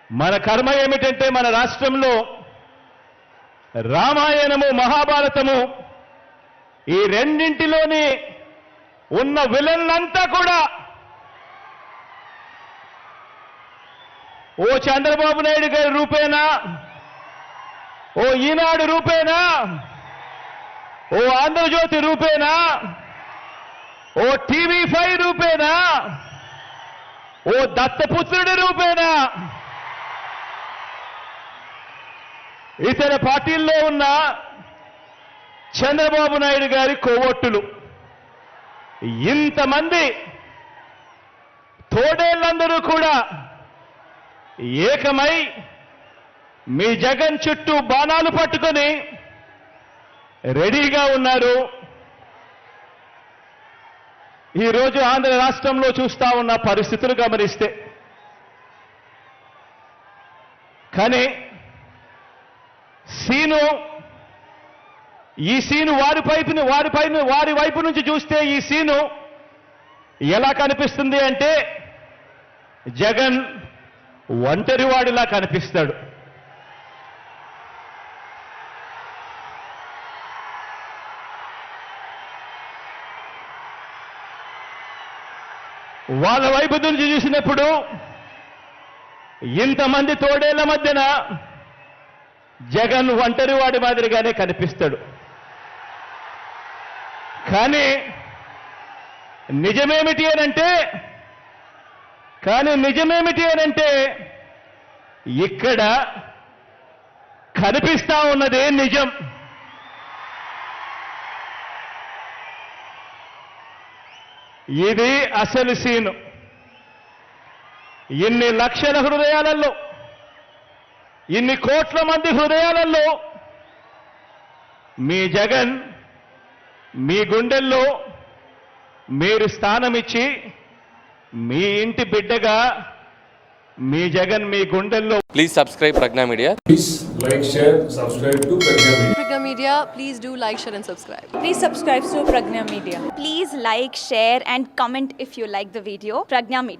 మన కర్మ ఏమిటంటే మన రాష్ట్రంలో రామాయణము మహాభారతము ఈ రెండింటిలోని ఉన్న విలన్లంతా కూడా ఓ చంద్రబాబు నాయుడు గారి రూపేనా, ఓ ఈనాడు రూపేనా, ఓ ఆంధ్రజ్యోతి రూపేనా, ఓ TV5 రూపేనా, ఓ దత్తపుత్రుడి రూపేనా, ఇతర పార్టీల్లో ఉన్న చంద్రబాబు నాయుడు గారి కోవొట్టులు, ఇంతమంది తోడేళ్లందరూ కూడా ఏకమై మీ జగన్ చుట్టూ బాణాలు పట్టుకొని రెడీగా ఉన్నారు. ఈరోజు ఆంధ్ర రాష్ట్రంలో చూస్తా ఉన్న పరిస్థితులు గమనిస్తే, కానీ ఈ సీను వారి వైపు నుంచి చూస్తే ఈ సీను ఎలా కనిపిస్తుంది అంటే జగన్ ఒంటరివాడిలా కనిపిస్తాడు. వాళ్ళ వైపు నుంచి చూసినప్పుడు ఇంతమంది తోడేళ్ల మధ్యన జగన్ ఒంటరివాడి మాదిరిగానే కనిపిస్తాడు. కానీ నిజమేమిటి అనంటే ఇక్కడ కనిపిస్తా ఉన్నదే నిజం. ఇది అసలు సీను. ఇన్ని లక్షల హృదయాలలో, ఇన్ని కోట్ల మంది హృదయాలలో మీ జగన్ మీ గుండెల్లో మీరు స్థానమిచ్చి మీ ఇంటి బిడ్డగా మీ జగన్ మీ గుండెల్లో. Please subscribe Pragna Media. Please like, share, subscribe to Pragna Media. Pragna Media, please do like, share and subscribe. Please subscribe to Pragna Media. Please like, share and comment if you like the video. Pragna Media.